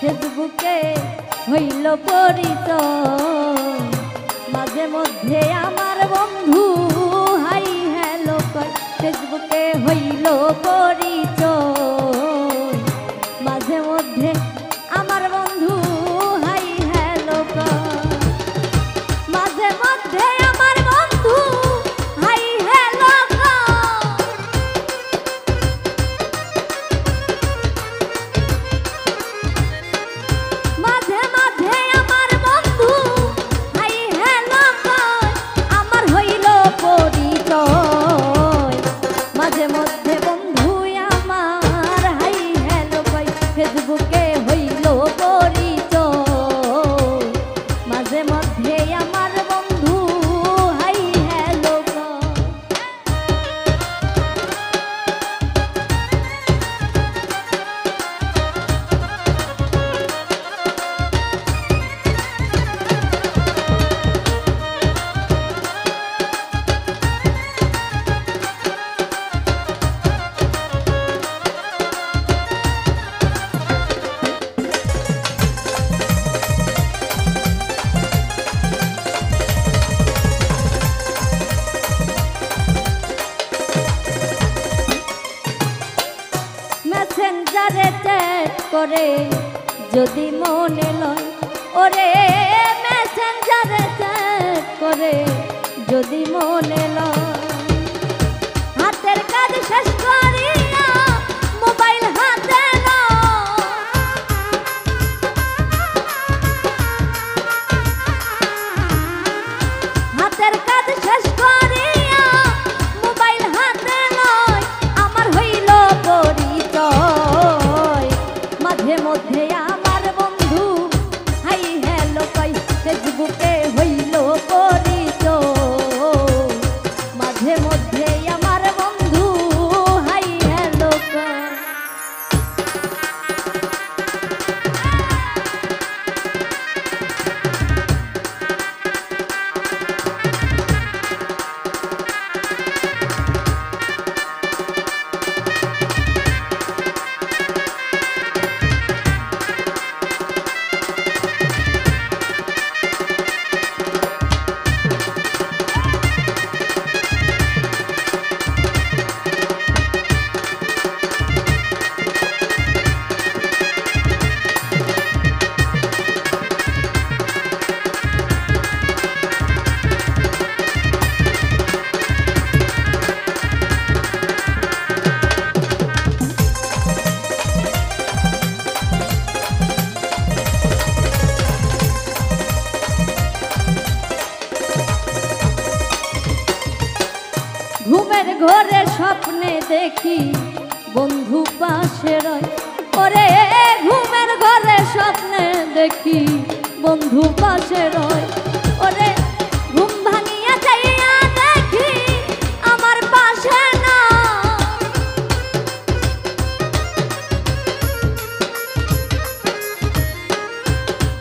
ফেসবুকে হইল পরিচয় মাঝে মধ্যে আমার বন্ধু হাই হ্যালো কয় ফেসবুকে হইল পরিচয় মাঝে মধ্যে আমার বন্ধু হাই হ্যালো কয় মাঝে মধ্যে আমার বন্ধু হাই হ্যালো মাঝে মাঝে আমার বন্ধু হাই হ্যালো কয় আমার হইল পরিচয় মাঝে মধ্যে বন্ধু আমার হাই হ্যালো কয় ফেসবুকে হইল পরিচয় মাঝে মধ্যে আমার বন্ধু হাই হ্যালো কয় মেসেঞ্জারে চ্যাট করে যদি মনে লয় ওরে মেসেঞ্জারে চ্যাট করে যদি মনে লয় হাতের কাজ শেষ করিয়া মোবাইল হাতে হাতের কাজ শেষ করিয়া মোবাইল হাতে নয় আমার হইল পরিচয় মাঝে মধ্যে আমার বন্ধু হাই হ্যালো কয় ফেসবুকে হইল পরিচয় মাঝে মধ্যে আমার বন্ধু হাই হ্যালো কয় ঘুমের ঘরে স্বপ্নে দেখি বন্ধু পাশে রয় ওরে ঘুমের ঘরে স্বপ্নে দেখি বন্ধু পাশে রয় ওরে ঘুম ভাঙিয়া যাইয়া দেখি আমার পাশে না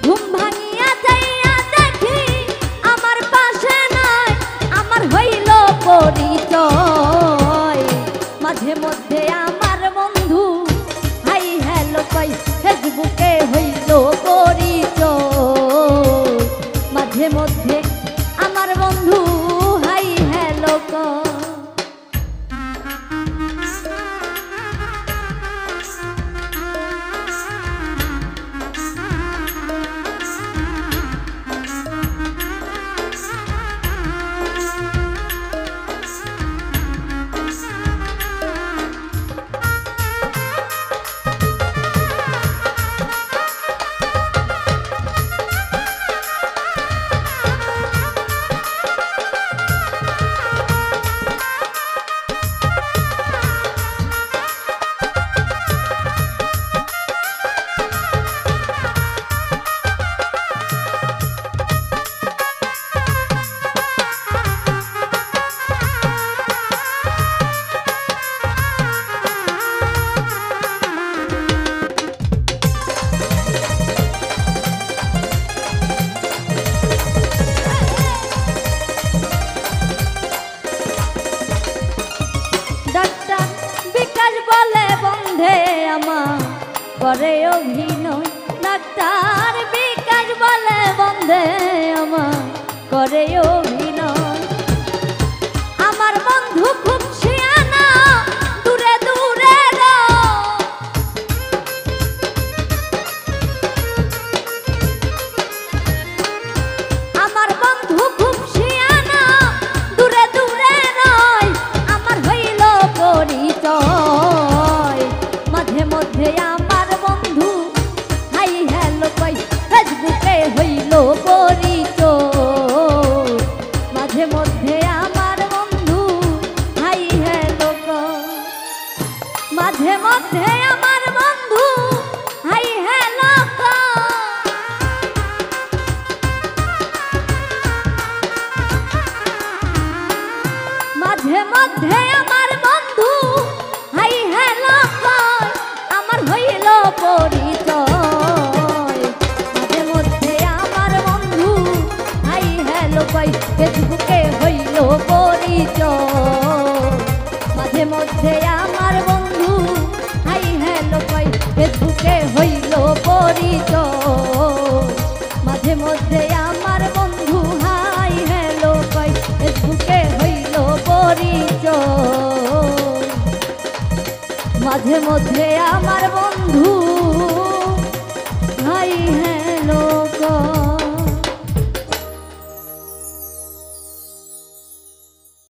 ঘুম ভাঙিয়া যাইয়া দেখি আমার পাশে নাই আমার হইল পরিচয় মাঝে মধ্যে আমার বন্ধু হাই হ্যালো কয় ফেসবুকে হইল পরিচয় মাঝে মধ্যে আমার বন্ধু হাই হ্যালো কয় করে অভিনয় না ডাক্তার বিকাশ বলে বন্ধে আমার করে অভিনয়। আমার বন্ধু খুব শিয়ানা, দূরে দূরে আমার বন্ধু খুব শিয়ানা, দূরে দূরে রয়, আমার হইল পরিচয়। মাঝে মধ্যে আমার বন্ধু হাই হ্যালো কই, ফেসবুকে হইল পরিচয়। মাঝে মধ্যে আমার বন্ধু হাই হ্যালো কই, মাঝে মধ্যে আমার বন্ধু হাই হ্যালো কই। মাঝে মধ্যে আমার বন্ধু হাই হ্যালো কই, আমার হইল পরিচয়। মাঝে মধ্যে আমার বন্ধু হাই হ্যালো কই, ফেসবুকে হইল পরিচয়। মাঝে মধ্যে আমার বন্ধু হাই হ্যালো কই, ফেসবুকে হইল পরিচয়। মাঝে মধ্যে আমার বন্ধু হাই হ্যালো কই, ফেসবুকে হইল পরিচয়। মাঝে মধ্যে আমার বন্ধু